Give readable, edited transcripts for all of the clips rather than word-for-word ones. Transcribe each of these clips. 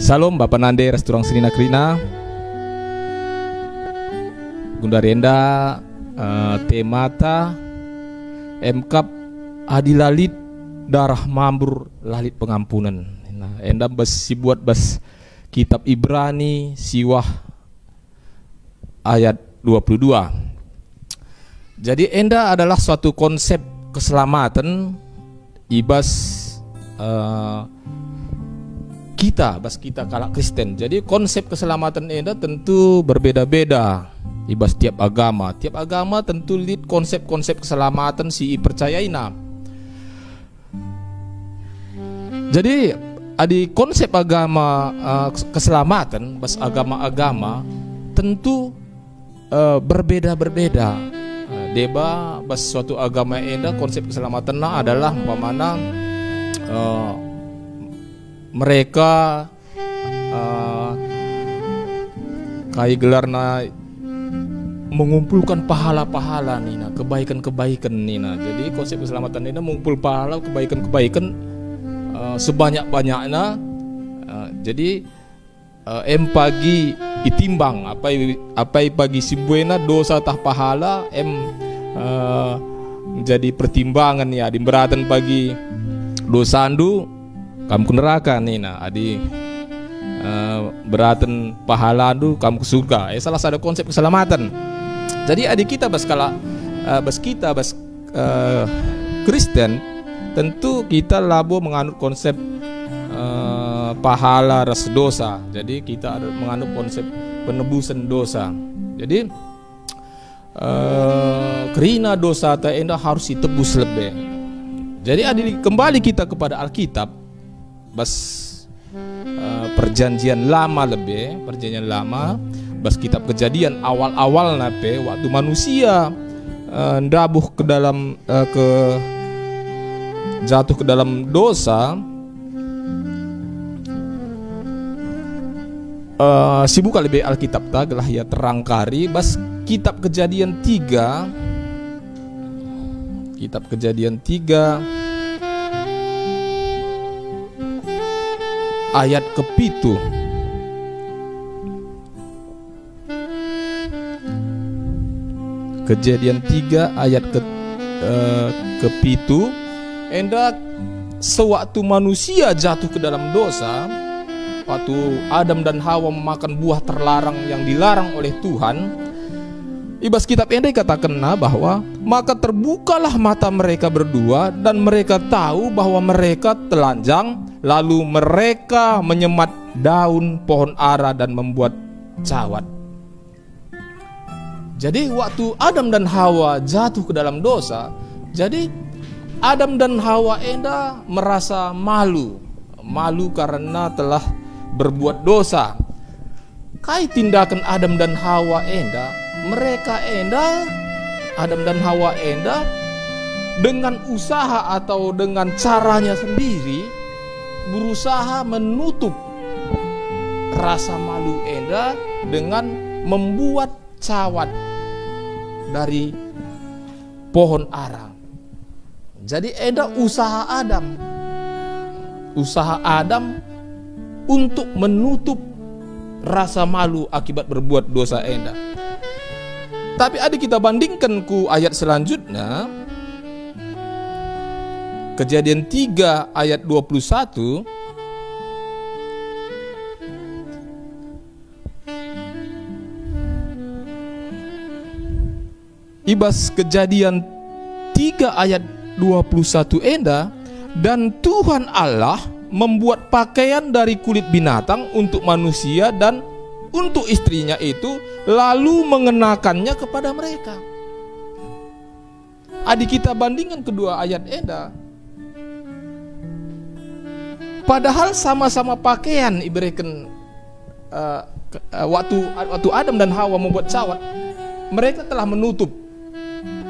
Salam Bapak Nande Resturang Senina Krina Gundarenda temata Mkap adilalit darah mambur lalit pengampunan. Nah, enda bas buat bas kitab Ibrani siwah ayat 22. Jadi enda adalah suatu konsep keselamatan ibas kita kalau Kristen. Jadi konsep keselamatan enda tentu berbeda-beda ibas tiap agama. Tiap agama tentu lihat konsep-konsep keselamatan si percayaina. Jadi adi konsep agama keselamatan bas agama-agama tentu berbeda-berbeda. Deba bas suatu agama enda konsep keselamatan adalah umpamana mereka kai gelarna mengumpulkan pahala-pahala nina, kebaikan-kebaikan nina. Jadi konsep keselamatan nina mengumpul pahala kebaikan-kebaikan sebanyak-banyaknya. Jadi pagi itimbang apa pagi sibuena dosa tah pahala menjadi pertimbangan ya di beratan pagi dosa andu kamu ke neraka nina adi beratan pahala andu kamu ke surga. Salah satu konsep keselamatan. Jadi adik kita bas Kristen tentu kita labo menganut konsep pahala ras dosa. Jadi kita ada menganut konsep penebusan dosa. Jadi kerina dosa ta enda harus ditebus lebih. Jadi adik kembali kita kepada Alkitab bas perjanjian lama bas kitab Kejadian awal-awal nape waktu manusia ndabuh ke dalam jatuh ke dalam dosa. Sibuka lebih Alkitab taglah ya terangkari bas kitab Kejadian 3 ayat ke-7. Kejadian 3 ayat ke-7 enda sewaktu manusia jatuh ke dalam dosa, waktu Adam dan Hawa memakan buah terlarang yang dilarang oleh Tuhan, ibas kitab enda dikatakan bahwa maka terbukalah mata mereka berdua dan mereka tahu bahwa mereka telanjang, lalu mereka menyemat daun pohon ara dan membuat cawat. Jadi waktu Adam dan Hawa jatuh ke dalam dosa, jadi Adam dan Hawa enda merasa malu karena telah berbuat dosa. Kai tindakan Adam dan Hawa enda, Adam dan Hawa enda dengan usaha atau dengan caranya sendiri berusaha menutup rasa malu enda dengan membuat cawat dari pohon ara. Jadi enda usaha Adam untuk menutup rasa malu akibat berbuat dosa enda. Tapi adik kita bandingkan ku ayat selanjutnya, Kejadian 3 ayat 21. Ibas Kejadian 3 ayat 21 enda, dan Tuhan Allah membuat pakaian dari kulit binatang untuk manusia dan untuk istrinya itu, lalu mengenakannya kepada mereka. Adik kita bandingkan kedua ayat enda, padahal sama-sama pakaian iberikan waktu Adam dan Hawa membuat cawat, mereka telah menutup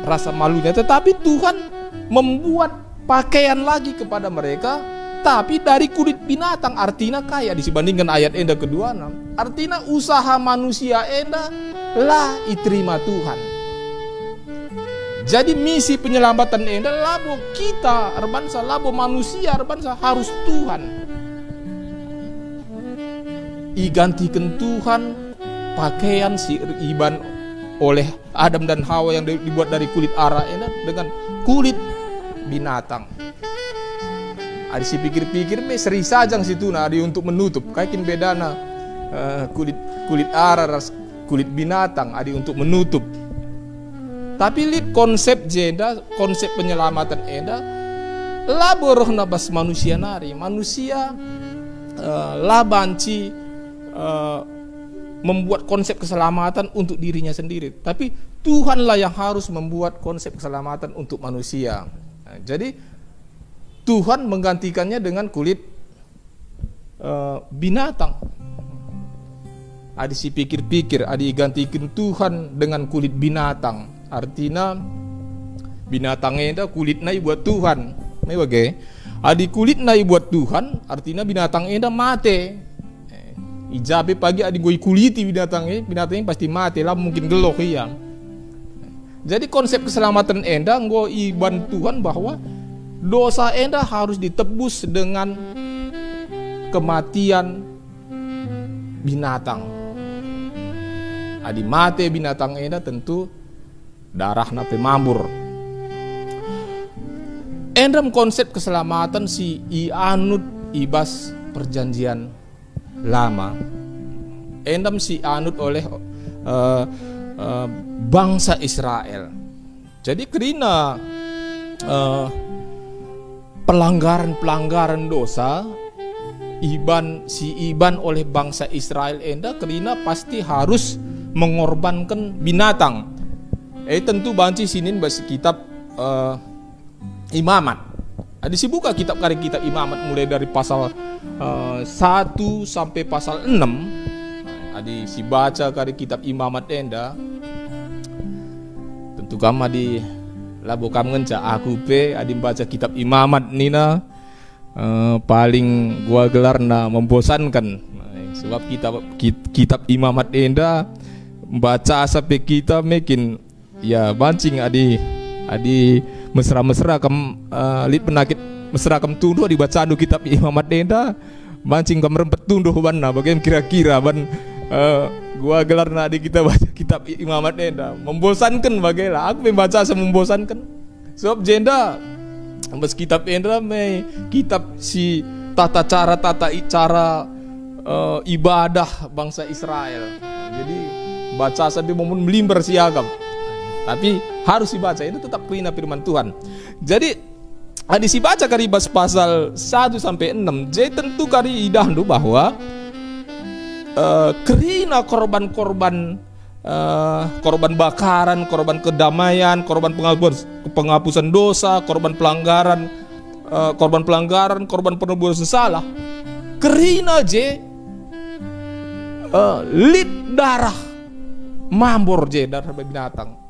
rasa malunya, tetapi Tuhan membuat pakaian lagi kepada mereka, tapi dari kulit binatang. Artinya kaya disibandingkan ayat enda kedua, artinya usaha manusia enda lah diterima Tuhan. Jadi misi penyelamatan enda labo kita, labo manusia harus Tuhan. igantikan Tuhan pakaian si iban oleh Adam dan Hawa yang dibuat dari kulit ara dengan kulit binatang. Ada si pikir-pikir me seri sajang situ na ada untuk menutup kaikin bedana kulit ara kulit binatang ada untuk menutup. Tapi lihat konsep jeda, konsep penyelamatan eda laboroh nabas manusia nari. Manusia labanci membuat konsep keselamatan untuk dirinya sendiri. Tapi Tuhanlah yang harus membuat konsep keselamatan untuk manusia. Nah, jadi Tuhan menggantikannya dengan kulit binatang. Ada si pikir-pikir, ada gantikan Tuhan dengan kulit binatang. Artinya binatangnya kulit nai buat Tuhan. Mai bagai. Adi kulit nai buat Tuhan, artinya binatangnya mati. Ijabe pagi adi goi kuliti binatangnya pasti mati lah, mungkin gelok iya. Jadi konsep keselamatan enda nggo iban Tuhan bahwa dosa enda harus ditebus dengan kematian binatang. Adi mati binatang enda tentu darah nape mambur. Endam konsep keselamatan si ianut ibas perjanjian lama. Endam si anut oleh bangsa Israel. Jadi kerana pelanggaran dosa iban oleh bangsa Israel enda kerana pasti harus mengorbankan binatang. Tentu banci sinin bas kitab Imamat. Ada si buka kitab Imamat mulai dari pasal 1 sampai pasal 6. Ada si baca kari kitab Imamat enda. Tentu kamu di labo kamu ngenca aku pe adim baca kitab Imamat nina paling gua gelar na membosankan. Sebab kitab Imamat enda baca sampai kita makin ya bancing adi mesra-mesra lit penakit mesra kam tunduh dibaca anu kitab Imamat enda bancing kam rempet tunduh banna bagaimana kira-kira ban gua gelar na di kita baca kitab Imamat enda membosankan bagaimana aku membaca membosankan sebab jenda bas kitab enda me kitab si tata cara ibadah bangsa Israel. Jadi baca sampai momen melimber siagam. Tapi harus dibaca, itu tetap perintah firman Tuhan. Jadi ada si baca kari bas pasal 1 sampai 6. Jadi tentu kari idahnu bahwa kerina korban bakaran, korban kedamaian, korban penghapusan dosa, korban pelanggaran, korban penebusan salah. Kerina je lit darah mambor je darah binatang.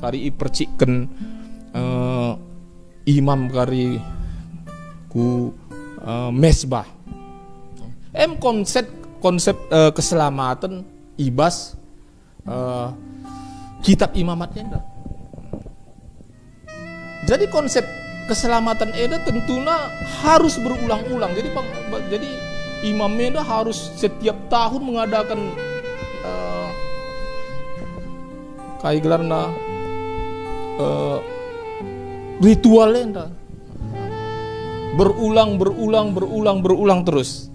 Kari percikkan imam kari ku mesbah. Konsep keselamatan ibas kitab Imamat enda. Jadi konsep keselamatan enda tentunya harus berulang-ulang. Jadi imam enda harus setiap tahun mengadakan kayak gelarna ritual enda berulang terus.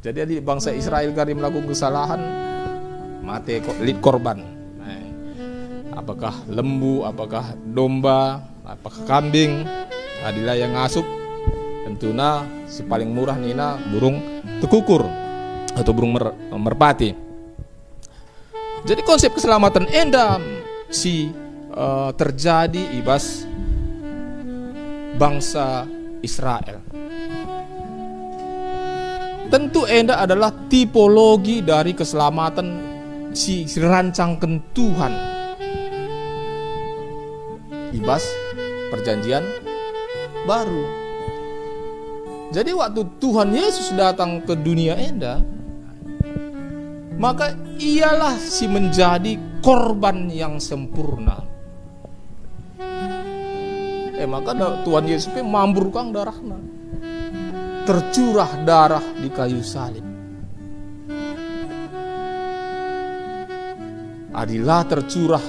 Jadi bangsa Israel kali melakukan kesalahan mati lit korban. Apakah lembu, apakah domba, apakah kambing, adilah yang ngasup. Tentunya si paling murah nina burung tekukur atau burung merpati. Jadi konsep keselamatan enda si terjadi ibas bangsa Israel. Tentu enda adalah tipologi dari keselamatan si rancangkan Tuhan ibas perjanjian baru. Jadi waktu Tuhan Yesus datang ke dunia enda, maka ialah si menjadi korban yang sempurna. Maka Tuhan Yesus mambur kang darahna. tercurah darah di kayu salib. Adilah tercurah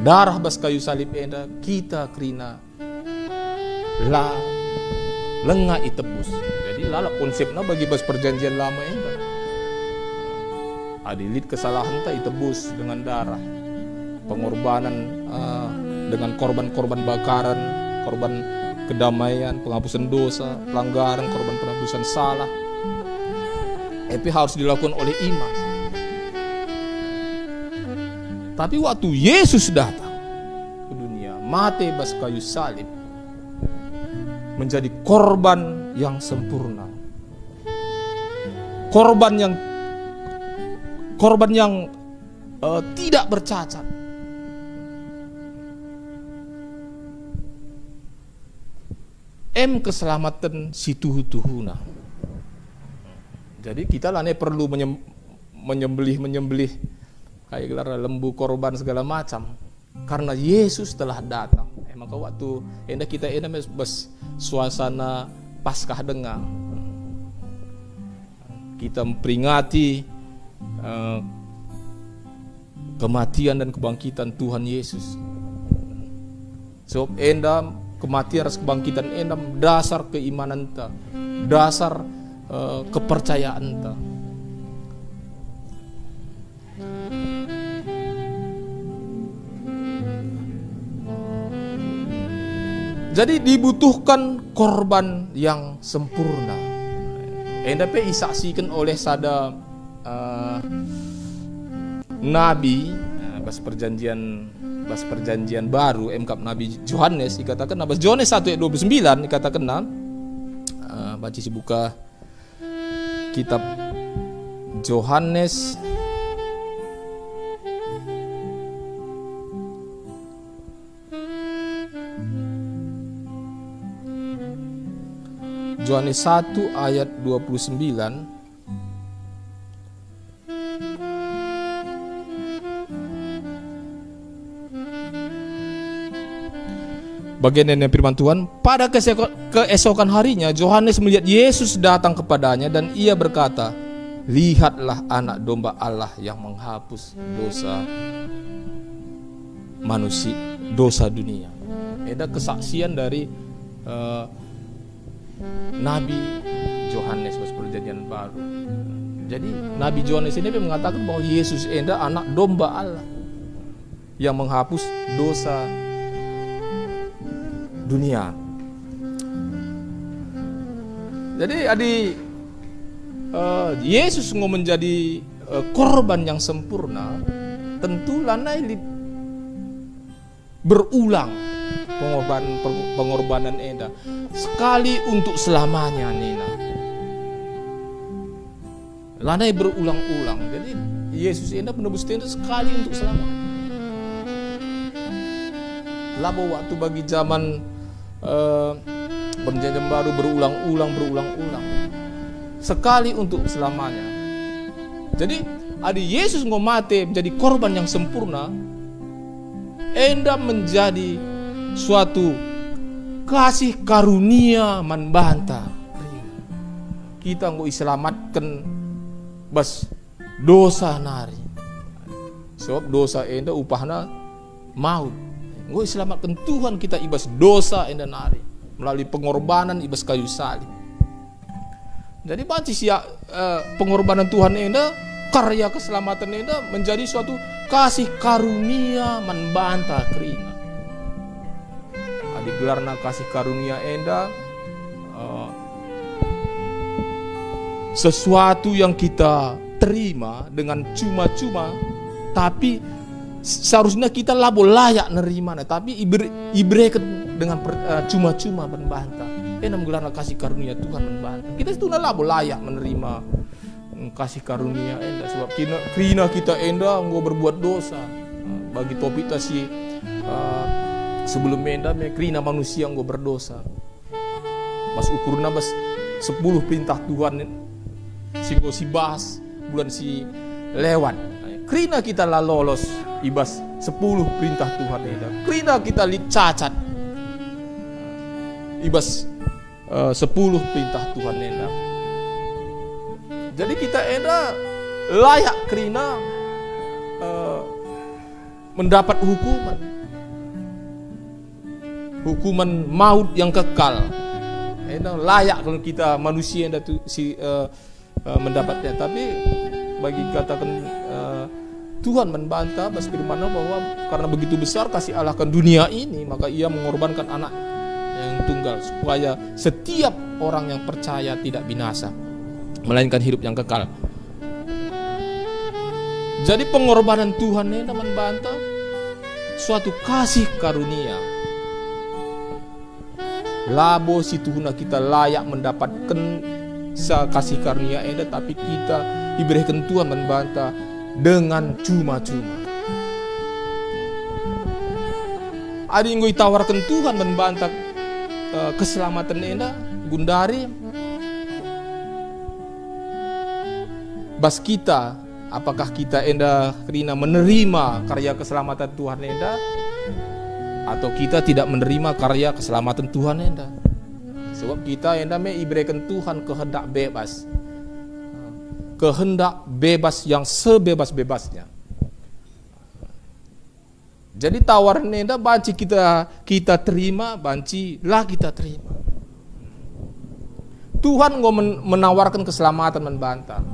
darah bas kayu salib enda kita kerina la lengah itebus. Jadi lala konsepnya bagi bas perjanjian lama enda. Adilit kesalahan ta itebus dengan darah. Pengorbanan dengan korban-korban bakaran, korban kedamaian, penghapusan dosa, pelanggaran, korban penghapusan salah. Tapi harus dilakukan oleh iman. Tapi waktu Yesus datang ke dunia, mati bas kayu salib, menjadi korban yang sempurna. Korban yang tidak bercacat. Keselamatan si tuhu-tuhuna. Jadi kita lah perlu menyembelih kayak gelar lembu korban segala macam karena Yesus telah datang. Maka waktu kita bas suasana Paskah dengar, kita memperingati kematian dan kebangkitan Tuhan Yesus. Sebab kematian dan kebangkitan dasar keimanan ta, dasar kepercayaan ta. Jadi dibutuhkan korban yang sempurna. Endape disaksikan oleh sada nabi bas perjanjian baru Nabi Yohanes dikatakan bas Yohanes 1:29 dikatakan baca si buka kitab Yohanes Yohanes 1 ayat 29. Bagian yang firman Tuhan, pada keesokan harinya Yohanes melihat Yesus datang kepadanya dan ia berkata, lihatlah anak domba Allah yang menghapus dosa manusia, dosa dunia. Ada kesaksian dari Nabi Yohanes pas perjanjian baru. Jadi Nabi Yohanes ini mengatakan bahwa Yesus adalah anak domba Allah yang menghapus dosa dunia. Jadi Yesus mau menjadi korban yang sempurna, tentu lanai berulang pengorbanan enda sekali untuk selamanya nina. Lanai berulang-ulang. Jadi Yesus enda penebus enda sekali untuk selamanya. Labo waktu bagi zaman perjanjian baru berulang-ulang sekali untuk selamanya. Jadi Yesus ngomate menjadi korban yang sempurna, enda menjadi suatu kasih karunia manbanta. Kita nggo iselamatkan bas dosa nari. Sebab dosa enda upahna maut. Nggo iselamatkan Tuhan kita ibas dosa enda nari melalui pengorbanan ibas kayu salib. Jadi baca pengorbanan Tuhan enda, karya keselamatan enda menjadi suatu kasih karunia manbanta kerina. Digelarna kasih karunia enda sesuatu yang kita terima dengan cuma-cuma, tapi seharusnya kita labo layak nerima, tapi ibreket dengan cuma-cuma membantah. Enam gelarna kasih karunia Tuhan membantah. Kita itu labo layak menerima kasih karunia enda, sebab krina kita enda nggo berbuat dosa. Bagi topik si sebelum enda krina manusia nggo berdosa. Mas ukurna bas 10 perintah Tuhan si bahas bulan si lewat. Krina kita la lolos ibas 10 perintah Tuhan enda. Krina kita cacat ibas 10 perintah Tuhan enda. Jadi kita enda layak kerina mendapat hukuman maut yang kekal. Enda layak kalau kita manusia enda mendapatnya. Tapi bagi katakan Tuhan membantah firman bahwa karena begitu besar kasih Allah akan dunia ini, maka Ia mengorbankan anak yang tunggal supaya setiap orang yang percaya tidak binasa, melainkan hidup yang kekal. Jadi pengorbanan Tuhan ini membantah suatu kasih karunia. Labo si Tuhan kita layak mendapatkan kasih karunia ini, tapi kita diberikan Tuhan membantah dengan cuma-cuma. Ada yang ditawarkan Tuhan membantah keselamatan enda gundari bas kita, apakah kita enda kerina menerima karya keselamatan Tuhan enda atau kita tidak menerima karya keselamatan Tuhan enda. Sebab kita enda diberikan Tuhan kehendak bebas yang sebebas-bebasnya. Jadi tawaran enda banci kita terima, banci lah kita terima. Tuhan menawarkan keselamatan membantah.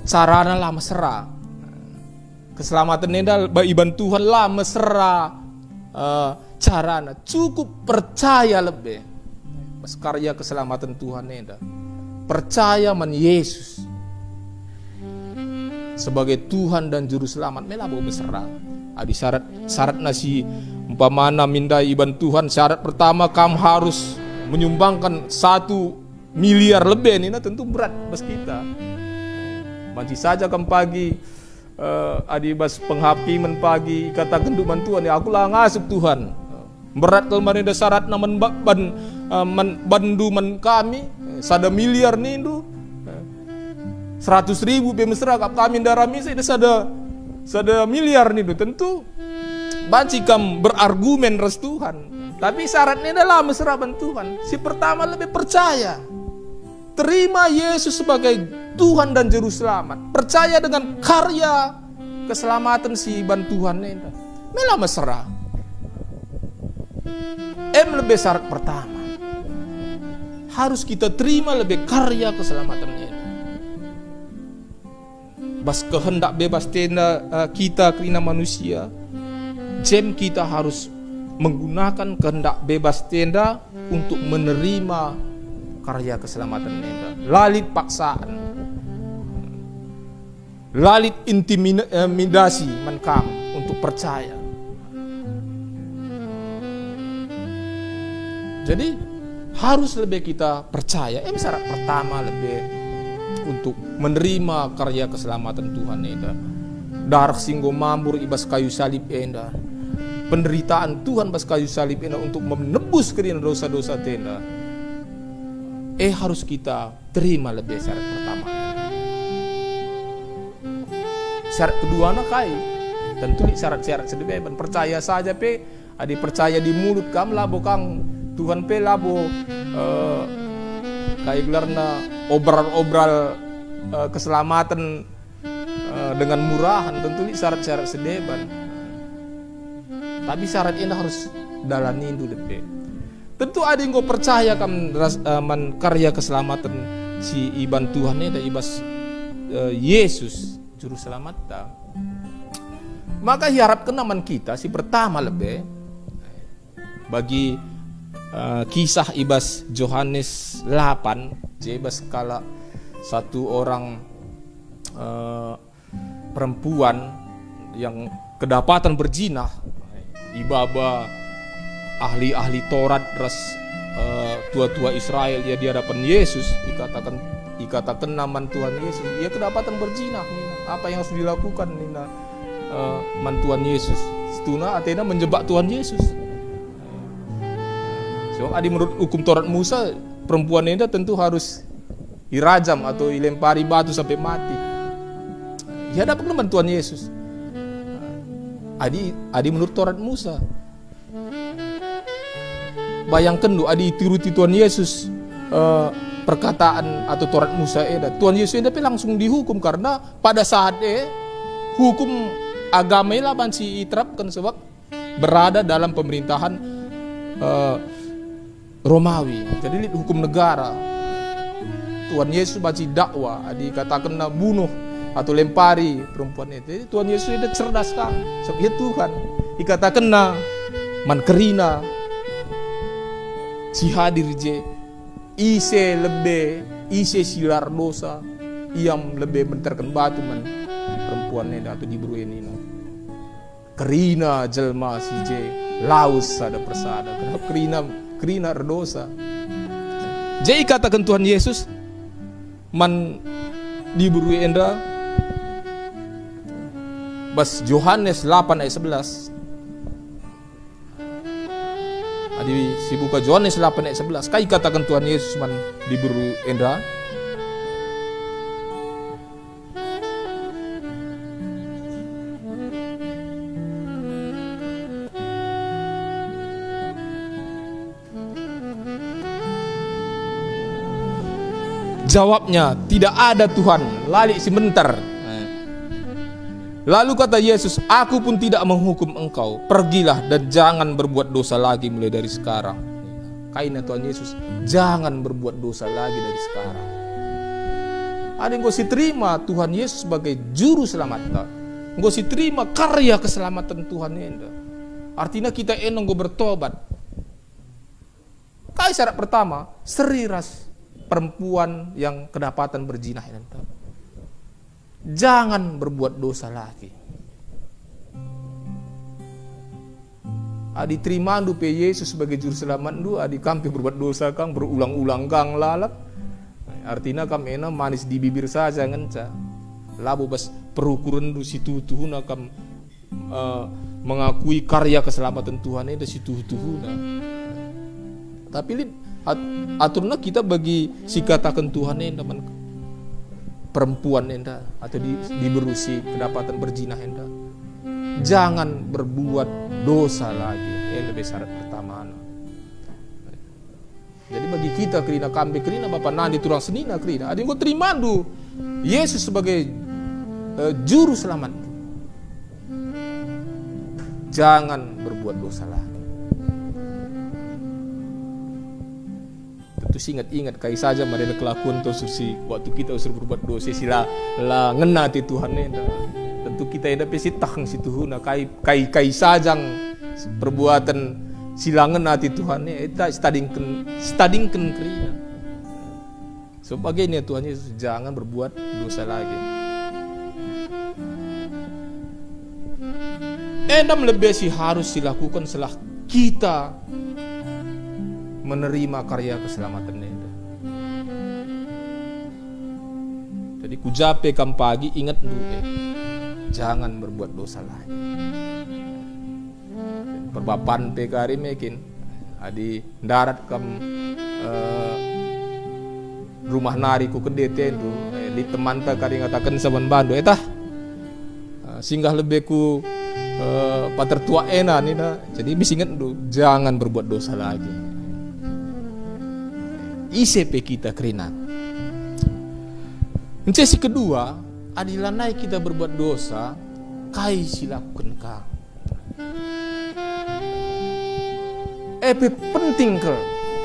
Carana lah mesra. Keselamatan enda iban Tuhan lah mesra. Carana cukup percaya lebih. Karya keselamatan Tuhan enda. Percaya man Yesus sebagai Tuhan dan Juru Selamat melabo mesra. Adi syarat nasi umpamana minda iban Tuhan, syarat pertama kamu harus menyumbangkan 1 miliar lebih ini, tentu berat bas kita. Manci saja kamu pagi adi bas penghakiman pagi katakan duman Tuhan ya aku lah ngasup Tuhan. Berat kalau mana ada syarat naman bandu man kami 1 miliar nindu 100.000 mesra kami darami saya sada miliar nih, tentu banci kam berargumen res Tuhan. Tapi syaratnya adalah mesra bantuan. Si pertama lebih percaya, terima Yesus sebagai Tuhan dan Juru Selamat, percaya dengan karya keselamatan si bantuan ini. Mela mesra. Lebih syarat pertama harus kita terima lebih karya keselamatan ini. Bas kehendak bebas tenda kita kerina manusia, jem kita harus menggunakan kehendak bebas tenda untuk menerima karya keselamatan tenda. Lalit paksaan, lalit intimidasi menkam untuk percaya. Jadi harus lebih kita percaya. Syarat pertama lebih untuk menerima karya keselamatan Tuhan enda. Darah singgo mambur ibas kayu salib enda. Penderitaan Tuhan bas kayu salib enda untuk menebus kerina dosa-dosa tenda. Harus kita terima lebih syarat pertama. Syarat kedua nak kai. Tentu syarat-syarat sedih percaya saja adi percaya di mulut kam labo kang Tuhan labo kayak gelarna obral keselamatan dengan murahan, tentu syarat-syarat sedeban. Tapi syarat ini harus dalani itu deh. Tentu ada yang percaya kan karya keselamatan si iban Tuhan ini dan ibas Yesus Juru Selamat. Maka harapkan naman kita si pertama lebih bagi kisah ibas Yohanes 8 jebas kala satu orang perempuan yang kedapatan berzina, ibaba ahli-ahli Taurat ras tua-tua Israel ya di hadapan Yesus dikatakan nama Tuhan Yesus, dia kedapatan berzina. Apa yang harus dilakukan nina mantuan Yesus? Setuna Athena menjebak Tuhan Yesus. So, menurut hukum Taurat Musa, perempuan ini tentu harus dirajam atau dilempari batu sampai mati. Dia dapat bantuan Yesus. Adi menurut Taurat Musa. bayangkan doa dituruti Tuhan Yesus perkataan atau Taurat Musa Tuhan Yesus langsung dihukum karena pada saat hukum agama lah masih diterapkan sebab berada dalam pemerintahan Romawi. Jadi hukum negara. Tuhan Yesus masih dakwah, dikatakan bunuh atau lempari perempuan itu. Jadi Tuhan Yesus itu cerdas kan. Sebab ya Tuhan dikatakan man kerina si hadir je ise silar dosa yang lebih menterkan batu man perempuan ini atau diburu ini kerina jelma si je laus ada persada kenapa kerina berdosa. Jadi katakan Tuhan Yesus man diburu enda bas Yohanes 8 ayat 11 si buka Yohanes 8 ayat 11 kai katakan Tuhan Yesus man diburu enda jawabnya tidak ada Tuhan lalik sebentar. Lalu kata Yesus, aku pun tidak menghukum engkau, pergilah dan jangan berbuat dosa lagi mulai dari sekarang. Kainnya Tuhan Yesus, jangan berbuat dosa lagi dari sekarang. Ada yang kau terima Tuhan Yesus sebagai juru selamat. Kau terima karya keselamatan Tuhan ini. Artinya kita enong bertobat. Kai syarat pertama, seriras perempuan yang kedapatan berzinah. Jangan berbuat dosa lagi. Adi terima andu pe Yesus sebagai juru selamat du adi kampi berbuat dosa kang berulang-ulang kang lalap. Artinya kam ena manis di bibir saja ngenca. Labu bas perukuran du situ tuhuna kam mengakui karya keselamatan Tuhan itu situ tuhuna. Tapi lid aturna kita bagi si katakan Tuhan ini teman perempuan enda atau diberusi kedapatan berzina enda jangan berbuat dosa lagi lebih syarat pertama. Jadi bagi kita kerina kambe kerina bapak nandi turang senina kerina ada yang kau terima du Yesus sebagai juru selamat, jangan berbuat dosa lagi. Tentu ingat kai saja mereka kelakuan tu sursi waktu kita usur berbuat dosa sila la ngena ti Tuhan enda. Tentu kita enda pesi tahang si Tuhan kai sajang perbuatan sila ngena ti Tuhan eta stadingken kerina. Sebagainya Tuhan Yesus jangan berbuat dosa lagi. Endam lebih sih harus dilakukan setelah kita menerima karya keselamatan itu. Jadi kujape kam pagi ingat dulu jangan berbuat dosa lagi. Perbapan pekari mekin adi darat kam rumah nari ku kedete itu di teman ta kari ngatakan saban bandu eta singgah lebih ku patertua ena nina. Jadi bisa ingat dulu jangan berbuat dosa lagi. ICP kita kerina. Sesi kedua, adilah naik kita berbuat dosa, kai silakan ka. Penting ke,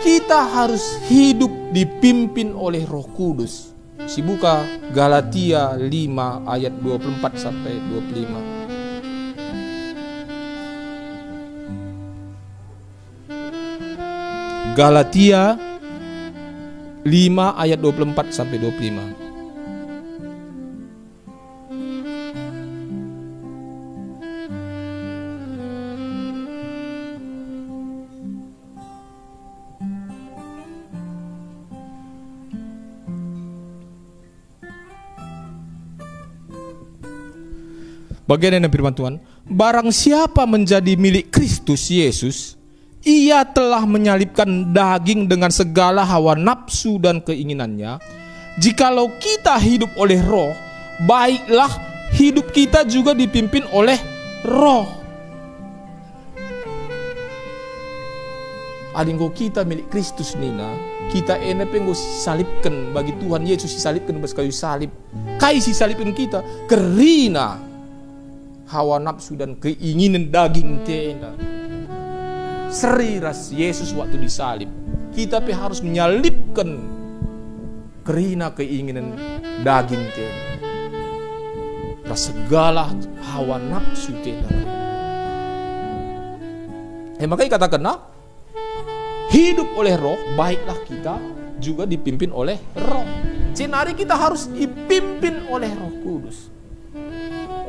kita harus hidup dipimpin oleh Roh Kudus. Si buka Galatia 5 ayat 24 sampai 25. Galatia 5 ayat 24 sampai 25. Bagian firman Tuhan, barang siapa menjadi milik Kristus Yesus, ia telah menyalibkan daging dengan segala hawa nafsu dan keinginannya. Jikalau kita hidup oleh Roh, baiklah hidup kita juga dipimpin oleh Roh. Adinggo kita milik Kristus nina, kita enak penggo salibkan bagi Tuhan Yesus disalibkan bagi kayu salib. Kai si salibkan kita kerina hawa nafsu dan keinginan daging tenda. Seriras Yesus waktu disalib, kita harus menyalibkan kerina keinginan daging tenda. Segala hawa nafsu tenda. Makanya katakan, hidup oleh roh, baiklah kita juga dipimpin oleh roh. Jadi kita harus dipimpin oleh Roh Kudus,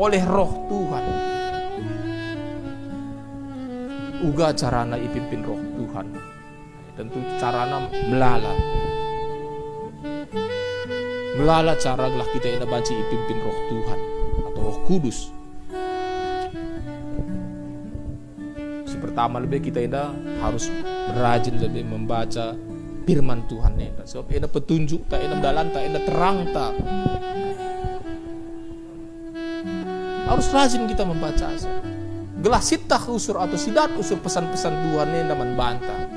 oleh roh Tuhan. Uga carana dipimpin roh Tuhan, tentu carana melala cara lah kita yang banci dipimpin roh Tuhan atau Roh Kudus. Pertama lebih kita harus rajin lebih membaca firman Tuhan sebab ada petunjuk tak ada dalan tak ada terang tak. Harus rajin kita membaca. Gelas sitah usur atau sidat usur pesan-pesan Tuhan yang membantah.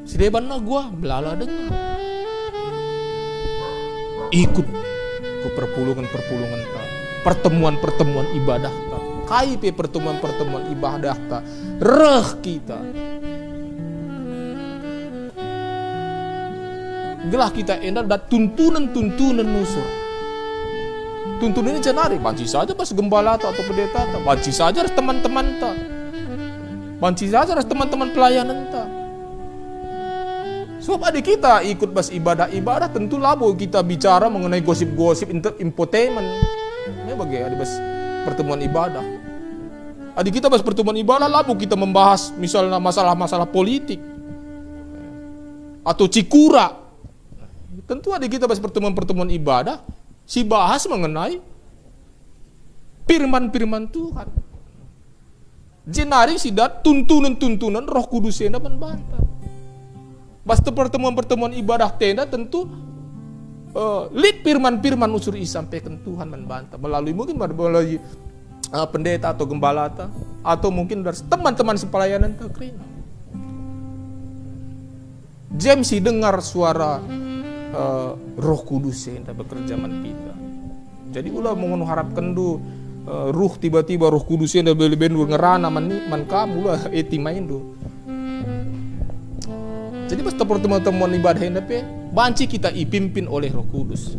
Si deban gua belala dengar. Ikut ke perpulungan tak. Pertemuan-pertemuan ibadah tak. KIP pertemuan-pertemuan ibadah ta reh kita gelah kita endal dat tuntunan nusur. Tuntunan ini cenari banci saja pas gembala ta atau pendeta ta, banci saja teman-teman ta, banci saja teman-teman pelayanan ta. Sebab adik kita ikut bas ibadah tentu labo kita bicara mengenai gosip-gosip infotainment. Ini bagi adik bas pertemuan ibadah. Adik kita pas pertemuan ibadah labu kita membahas misalnya masalah-masalah politik atau cikura. Tentu adik kita pas pertemuan ibadah si bahas mengenai firman-firman Tuhan. Jenari sidat tuntunan Roh Kudus yang membantah. Pas pertemuan ibadah tenda tentu lid firman usur disampaikan Tuhan membantah melalui mungkin melalui pendeta atau gembala atau mungkin dari teman-teman sepelayanan terkerina. James dengar suara Roh Kudus yang bekerja man kita. Jadi ulah mau harapkan ruh tiba-tiba Roh Kudus yang lebih ngerana man kamu lah main do. Jadi pas pertemuan ibadah yang banci kita dipimpin oleh Roh Kudus.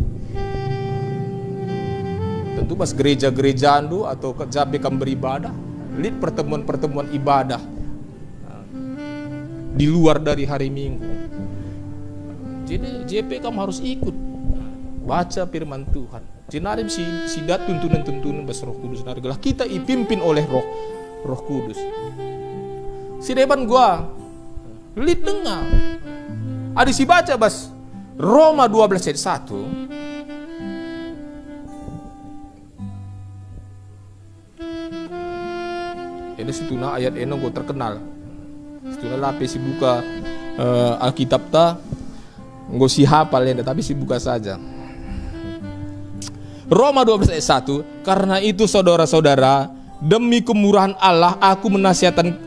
Tentu pas gereja-gerejaan atau jabe kam beribadah, lid pertemuan ibadah di luar dari hari Minggu. Jadi JP kamu harus ikut baca firman Tuhan. Jenarim sidat tuntunan bas Roh Kudus. Nargelah kita dipimpin oleh Roh Kudus. Si deban gua lid dengar. Ada si baca bas Roma 12 ayat 1. Ini situna ayat eno gue terkenal. Situna lape si buka Alkitab ta, gue si hafal ya, tapi si buka saja. Roma 12 ayat 1. Karena itu saudara-saudara, demi kemurahan Allah aku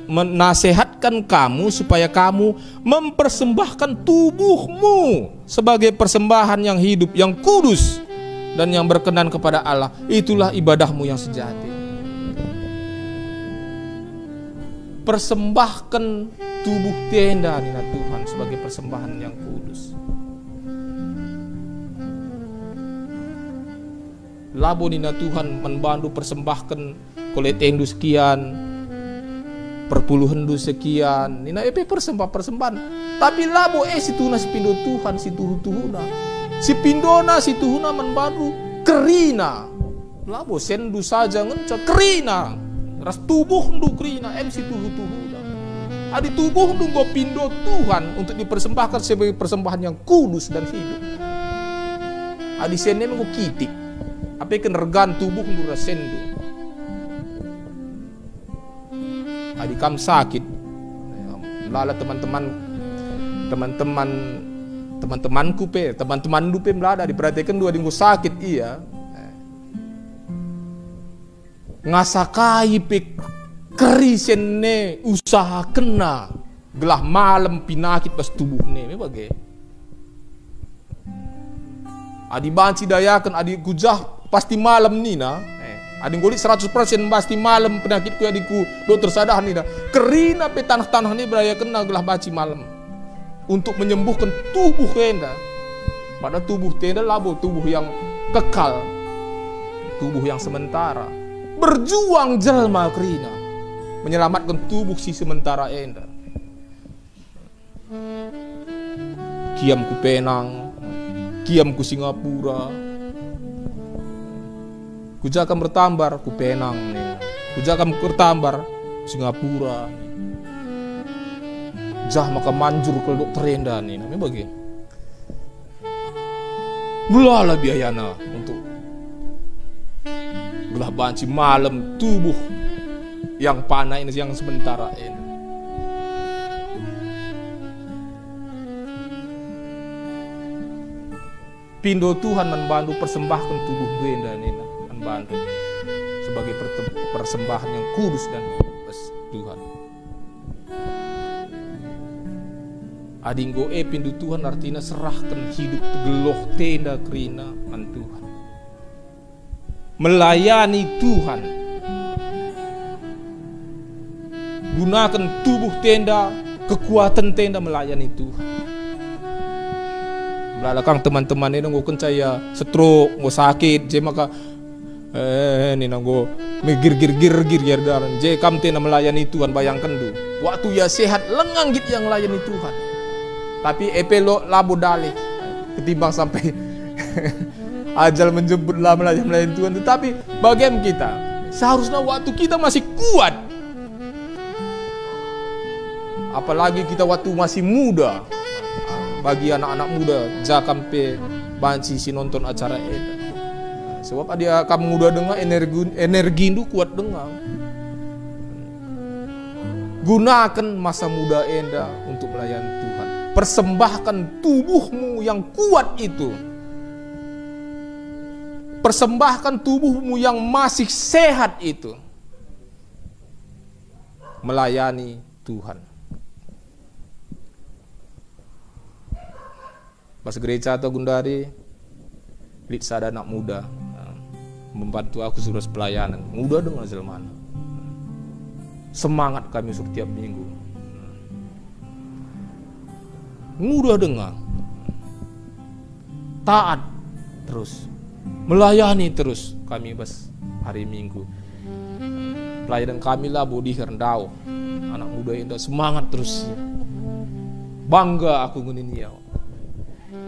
menasehatkan kamu supaya kamu mempersembahkan tubuhmu sebagai persembahan yang hidup, yang kudus dan yang berkenan kepada Allah. Itulah ibadahmu yang sejati. Persembahkan tubuh tenda nina Tuhan sebagai persembahan yang kudus. Labo nina Tuhan membantu persembahkan koletendu sekian, perpuluhan sekian, nina persembahan. Tapi labo situna si pindo Tuhan si tuhuna, si pindona si tuhuna membantu kerina. Labo sendu saja ngenca kerina. Ras tubuh ndu krina MC tubuh adi tubuh ndu go pindo Tuhan untuk dipersembahkan sebagai persembahan yang kudus dan hidup. Adi sene go kitik apa kenergan tubuh ndu rasendu. Adi kam sakit lala teman-temanku teman-teman dupe melada diperhatikan dua minggu sakit iya. Ngasakai pik Kerisenne usaha kena gelah malam pinakit pas tubuhne me bage. Adi banci dayakan adi kujah pasti malam ni na. Adi golit 100% pasti malam penyakit ku adiku dokter sadah ni dah. Kerina pe tanah-tanah ni beraya kena gelah baci malam. Untuk menyembuhkan tubuh kenda. Pada tubuh tenda labo tubuh yang kekal. Tubuh yang sementara. Berjuang jelma kerina menyelamatkan tubuh si sementara enda. Kiam ku Penang, kiam ku Singapura, kujakam bertambar ku Penang nih, kujakam bertambar Singapura, jah maka manjur ke dokter enda nih, namanya bagi. Mulailah biayana untuk belah banci malam tubuh yang panah ini yang sementara ini. Pindo Tuhan membantu persembahkan tubuh benda ini, membantu sebagai persembahan yang kudus dan Tuhan. Adinggo pindo Tuhan artinya serahkan hidup tegeloh tenda kerina an Tuhan. Melayani Tuhan. Gunakan tubuh tenda, kekuatan tenda melayani Tuhan. Belakang teman-teman ini ngau kencaya stroke, ngau sakit, je maka ini ngau megir-gir daran. Je kam tenda melayani Tuhan, bayangkan du. Waktu ya sehat lengang git yang melayani Tuhan. Tapi epelo labo dalih ketimbang sampai ajal menjemput lah melayani Tuhan. Tetapi bagaimana kita? Seharusnya waktu kita masih kuat. Apalagi kita waktu masih muda. Bagi anak-anak muda jakampe banci si nonton acara eta. Sebab dia kamu muda dengar energi itu kuat dengar. Gunakan masa muda enda untuk melayani Tuhan. Persembahkan tubuhmu yang kuat itu. Persembahkan tubuhmu yang masih sehat itu. Melayani Tuhan. Pas gereja atau Gundari, lihat ada anak muda membantu aku suruh pelayanan. Muda dengan jelmaan. Semangat kami setiap minggu. Mudah dengar. Taat terus. Melayani terus kami pas hari Minggu. Pelayanan kami lah bodi rendau. Anak muda itu semangat terus. Bangga aku ngeni niau.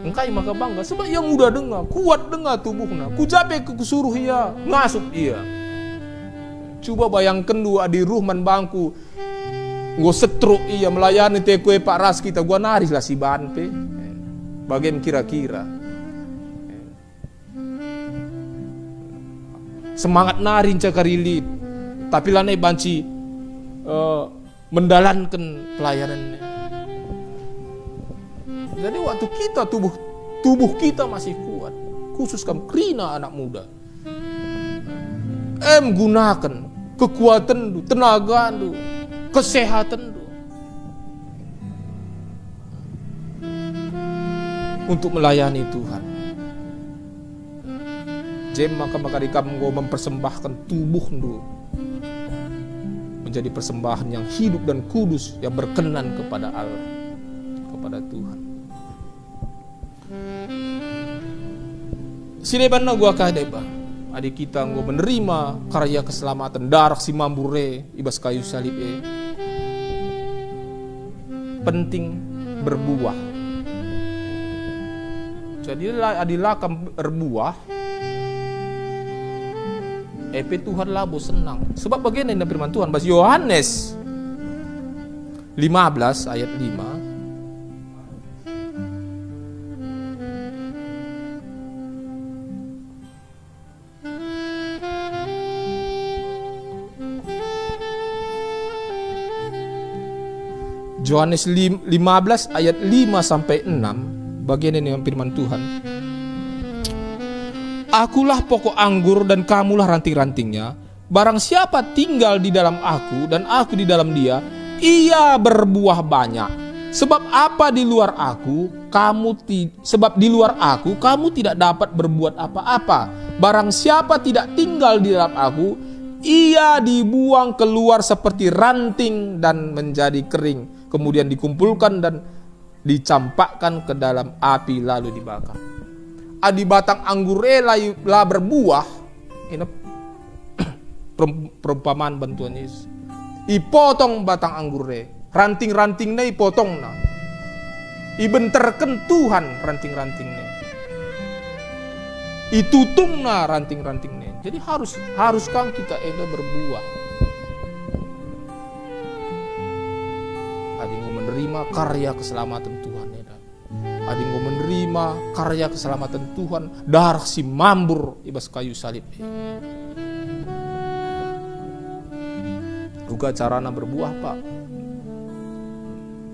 Engkai maka bangga sebab yang muda dengar, kuat dengar tubuhnya. Kujape kusuruh ia, ngasup ia. Coba bayangkan dua di ruhman bangku. Ngo setruk ia melayani tekue Pak Ras kita, gua naris lah si Banpe. Bagaimana kira-kira? Semangat narin cakarilit, tapi lanai banci mendalankan pelayanannya. Jadi waktu kita tubuh kita masih kuat, khusus kamu kerina anak muda. Gunakan kekuatan du, tenaga du, kesehatan du untuk melayani Tuhan. Jem maka kamu mempersembahkan tubuh du menjadi persembahan yang hidup dan kudus yang berkenan kepada Allah, kepada Tuhan. Sineban na gua kadeba. Adik kita gua menerima karya keselamatan darak si mambure ibas kayu salib penting berbuah. Jadi adilah kam berbuah. Tuhan labo senang. Sebab bagian ini firman Tuhan bahasa Yohanes 15 ayat 5. Yohanes 15 ayat 5 sampai 6, bagian ini firman Tuhan. Akulah pokok anggur dan kamulah ranting-rantingnya. barang siapa tinggal di dalam aku dan aku di dalam dia, ia berbuah banyak. Sebab di luar aku kamu tidak dapat berbuat apa-apa. Barang siapa tidak tinggal di dalam aku, ia dibuang keluar seperti ranting dan menjadi kering, kemudian dikumpulkan dan dicampakkan ke dalam api lalu dibakar. Adi batang anggur lah berbuah. Ini perumpamaan bantuan Yesus. Ipotong batang anggur ranting-rantingnya ipotong na. Ibenterken Tuhan ranting-rantingnya. Itutung na ranting-rantingnya. Jadi harus kang kita berbuah. Adi mau menerima karya keselamatan Tuhan. Adi mau menerima karya keselamatan Tuhan. Darah si mambur ibas kayu salib. Juga carana berbuah Pak.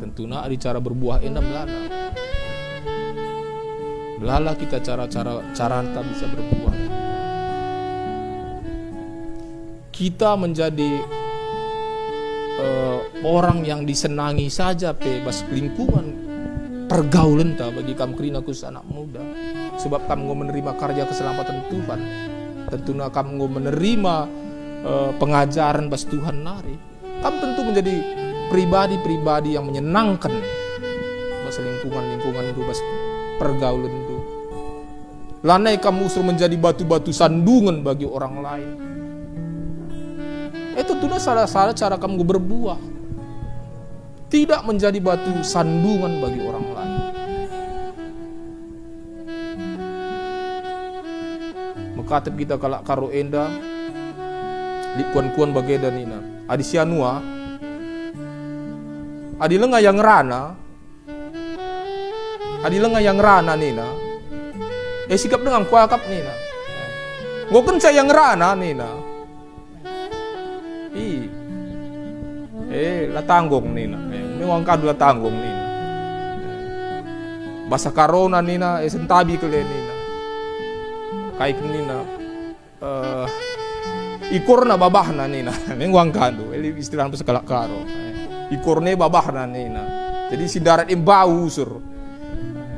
Tentunya ada cara berbuah enak belala kita cara tak bisa berbuah. Kita menjadi orang yang disenangi saja bebas lingkungan pergaulan bagi kamu kerinakus anak muda. Sebab kamu menerima karya keselamatan Tuhan. Tentunya kamu menerima pengajaran bas Tuhan nari. Kamu tentu menjadi pribadi-pribadi yang menyenangkan bas lingkungan itu bas pergaulan itu. Lanai kamu suruh menjadi batu-batu sandungan bagi orang lain. Itu tentunya salah cara kamu berbuah. Tidak menjadi batu sandungan bagi orang lain. Mekatep kita kalak karo enda di kuan-kuan bageda nina. Adi sianua, adi lenga yang rana nina. Sikap dengan kuakap nina. Ngoken saya yang rana nina. Latanggong nina. Memang kadu latanggong nina. Basa karona nina, sentabi kele nina. Kaik nina. Ikorna babahna nina. Memang kadu. Istilah pasakala karo. Ikorne babahna nina. Jadi si darat imbau usur.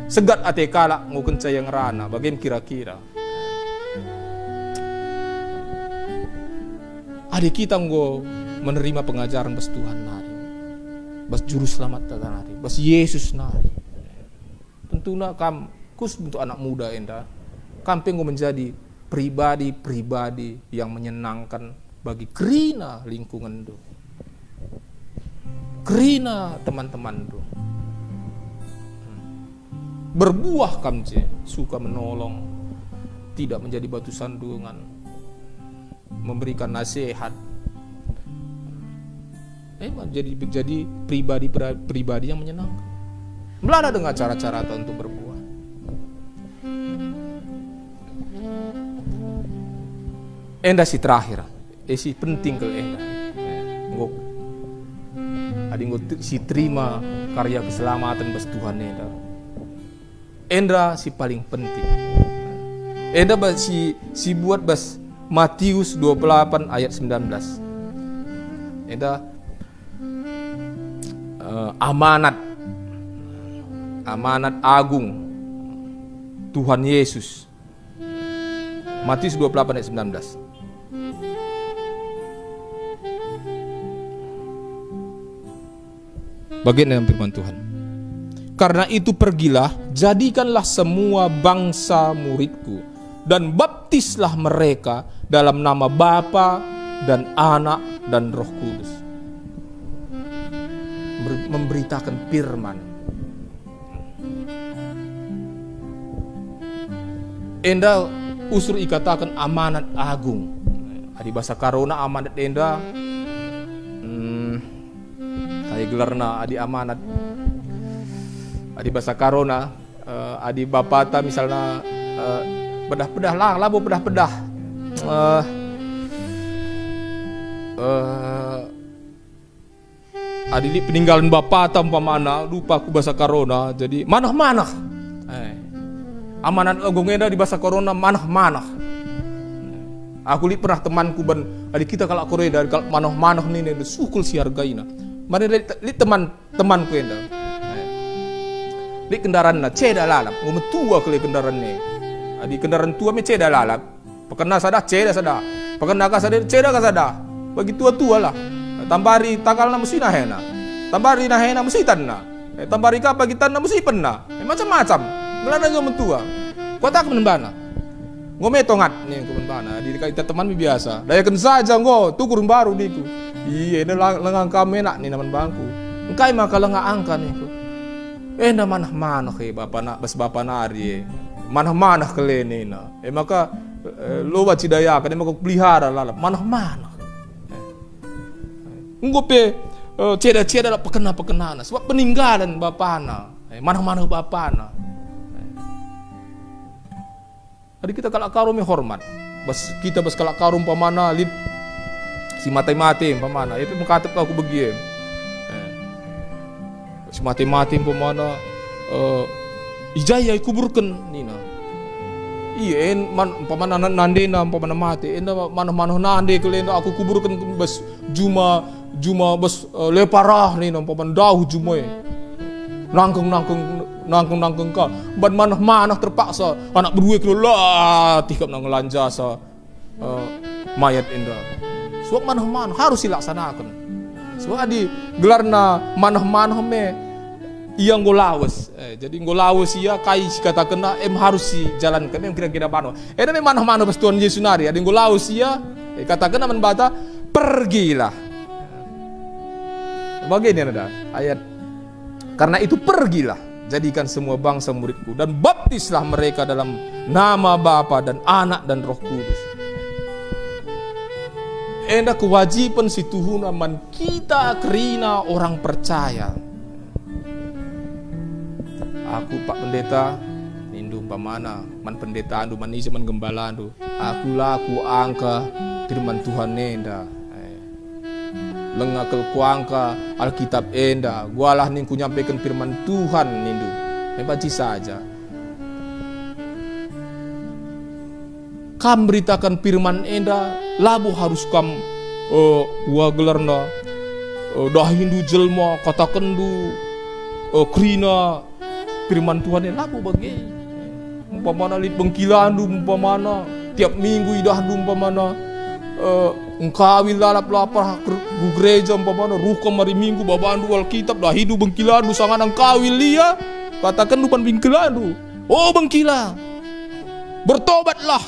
Segat ate kala nguken sayang rana. Bagaimana kira-kira? Adik kita menerima pengajaran bas Tuhan nari. Bas juru selamat nari. Bas Yesus nari. Tentunya kus untuk anak muda enda. Kampeng menjadi pribadi-pribadi yang menyenangkan bagi kerina lingkungan itu. Kerina teman-teman itu. Berbuah kamce, suka menolong, tidak menjadi batu sandungan, memberikan nasihat. Jadi pribadi yang menyenangkan. Belada dengan cara-cara untuk berbuah. Enda si terakhir, si penting ke enda. Adi si terima karya keselamatan bas Tuhan enda. Enda si paling penting. Enda si buat bas Matius 28 ayat 19. Enda amanat agung Tuhan Yesus. Matius 28 ayat 19. Bagian dalam firman Tuhan. Karena itu pergilah, jadikanlah semua bangsa muridku, dan baptislah mereka dalam nama Bapa dan Anak dan Roh Kudus. Memberitakan firman. Enda usur ikatakan amanat agung. Di bahasa Karona amanat enda kayak gelarna adi amanat. Adi bahasa Karona adi bapata misalnya pedah-pedah lah, labo pedah-pedah. Adi peninggalan bapata umpamana, lupa aku bahasa Karona, jadi manah-manah. Amanat agungnya di bahasa Karona manah-manah. Aku lihat pernah temanku ban adik kita kalau aku dari kalau manoh-manoh nih sukul si hargaina. Mari lihat temanku enda. Lihat kendaraan na ceda lalap, ngomong tua kali kendaraan nih. Adi kendaraan tua me ceda lalap. Pekena sada ceda sada. Pekena ka sada ceda ka sada. Bagi tua-tua lah. Tambari takal na mesti nahena. Tambari nahena mesti tanna. Tambari ka pagi tanna mesti penna. Macam-macam. Ngelana ngomong tua. Kau tak menembana. Ngome tongat nih kemenbana di kita teman biasa. Dayakan saja ngo tukur baru diku. Iya ini lengang kami enak nih naman bangku. Engkai maka lengah angka nih ku. Na manah ke bapak nak bas bapak nari. Manah kelene na. Maka lo baca daya kan maka pelihara lalap manah. Ngope ceda lah pekena sebab peninggalan bapana. Manah bapana. Jadi kita kalau karum hormat, kita kalau karum pamana lid si mati pamana, itu mengkatap aku begini. Si mati pamana, ijaya kuburkan nina. Iya, pamana nandena pamana mati, mana nande kelenda aku kuburkan bas juma bas leparah nina pamana dahu jumai. Nangkeng ka ban manah terpaksa anak berdua kilo latih kap nang ngelanja sa mayat indah. Sebab manah harus dilaksanakan. Sebab adi gelarna manah me yang ngolawas. Jadi ngolawas ia kai katakan na harus dijalankan em kira-kira mano. Me manah pas Tuhan Yesus nari adi ngolawas ia katakan man bata pergilah. Begini ada ayat. Karena itu pergilah, jadikan semua bangsa muridku dan baptislah mereka dalam nama Bapa dan Anak dan Roh Kudus. Enda kewajiban si Tuhan man kita kerina orang percaya. Aku Pak Pendeta, nindu pamana, man pendeta andu man isi man gembala andu. Aku angka firman Tuhan enda. Lengakel kuangka Alkitab enda gualah ning ku nyampaikan firman Tuhan nindu membaca saja kam beritakan firman enda labu harus kam gua gelarna dah hindu jelma katakan du krina firman Tuhan enda labu bagi umpamana lit bengkilan du umpamana tiap minggu idah du umpamana engkawil lalap lapar gu gereja umpamana ruko mari minggu babandu Alkitab dah hidup bengkilandu sangan engkawil lia katakan lupan bengkilandu bengkila bertobatlah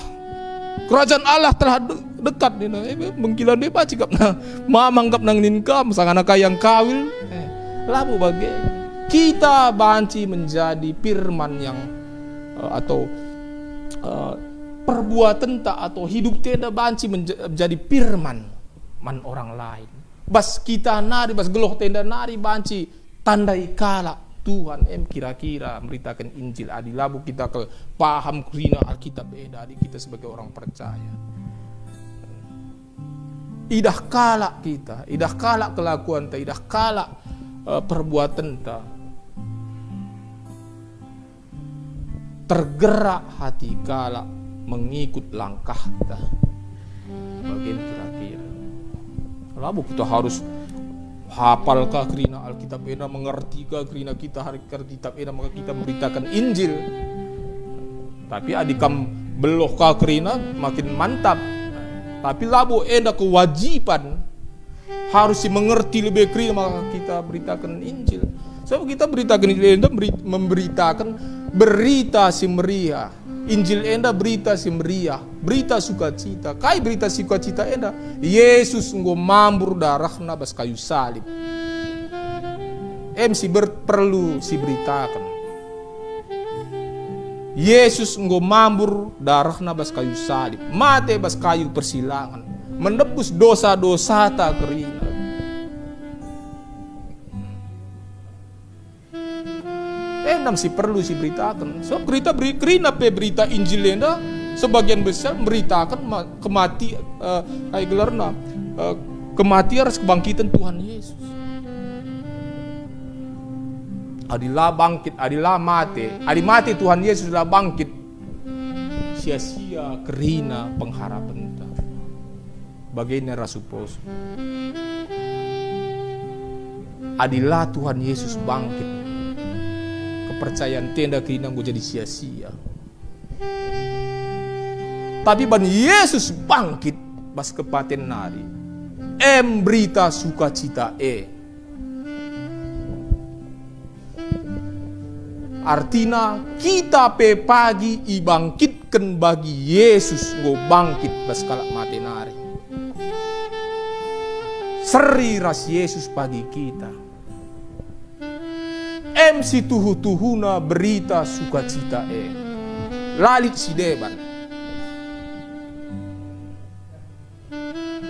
kerajaan Allah telah dekat nina bengkilandu baca kapna mamanggap nang ninkam sangan yang kawil labu bagi kita banci menjadi firman yang atau perbuatan tak atau hidup tidak banci menjadi firman man orang lain. Bas kita nari bas geloh tenda nari banci tandai kala Tuhan kira-kira memberitakan Injil adi labu kita ke paham krina Alkitab edi kita sebagai orang percaya. Idah kala kita, idah kala kelakuan ta, idah kala perbuatan ta. Tergerak hati kala mengikut langkah kita. Bagian kira-kira. Lalu kita harus hafal kah kerina Alkitab ena mengerti kah kerina kita hari Alkitab ena maka kita memberitakan Injil. Tapi adikam beloh kah kerina makin mantap. Tapi labu ena kewajiban harus mengerti lebih kerina maka kita beritakan Injil. Sebab kita beritakan Injil ena memberitakan berita si meriah. Injil enda berita si meriah, berita sukacita. Kai berita sukacita enda Yesus ngo mambur darahna bas kayu salib. Perlu si beritakan. Yesus ngo mambur darahna bas kayu salib, mate bas kayu persilangan, menebus dosa-dosa ta kerina. Si perlu si beritakan. So berita berita Injil enda sebagian besar memberitakan kematian harus kebangkitan Tuhan Yesus. Adilah bangkit, adilah mati, adi Tuhan Yesus adalah bangkit. Sia-sia kerina pengharapan kita. Bagaimana rasuposo. Adilah Tuhan Yesus bangkit. Kepercayaan tenda kina gue jadi sia-sia. Tapi ban Yesus bangkit bas kepaten nari. Berita sukacita Artina kita pe pagi ibangkitkan bagi Yesus go bangkit bas kalak mati nari. Seri ras Yesus bagi kita. Si tuhu-tuhuna berita sukacita Lalik si deban.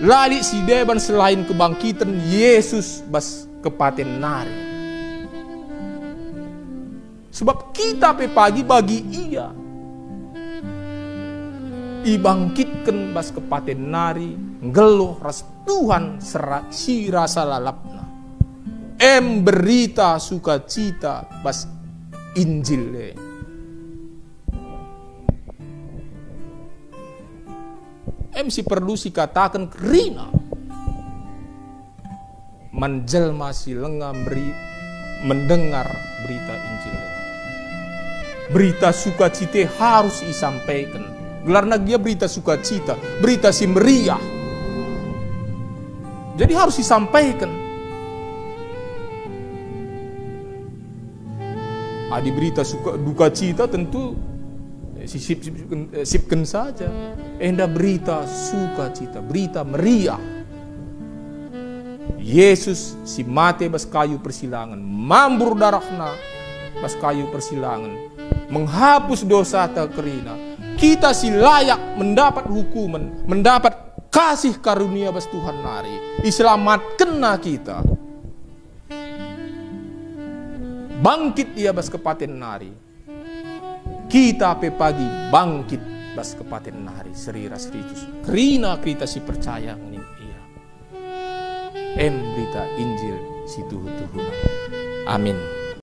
Lalik si deban selain kebangkitan Yesus bas kepaten nari. Sebab kita pe pagi bagi ia ibangkitkan bas kepaten nari ngeluh ras Tuhan si rasa lalapna. Berita sukacita bas Injil si perlu si katakan kerina menjelma si lengah mendengar berita Injil. Berita sukacita harus disampaikan. Gelarna dia berita sukacita, berita si meriah. Jadi harus disampaikan. Di berita duka cita tentu sipkan saja. Enda berita sukacita, berita meriah. Yesus si mate bas kayu persilangan, mambur darahna bas kayu persilangan, menghapus dosa tak kerina. Kita si layak mendapat hukuman, mendapat kasih karunia bas Tuhan nari. Diselamatkan kita. Bangkit ia bas kepaten nari. Kita pe pagi bangkit bas kepaten nari. Seriras Kristus. Kerina kita si percaya ngin ia. Berita Injil si tuhu-tuhuna. Amin.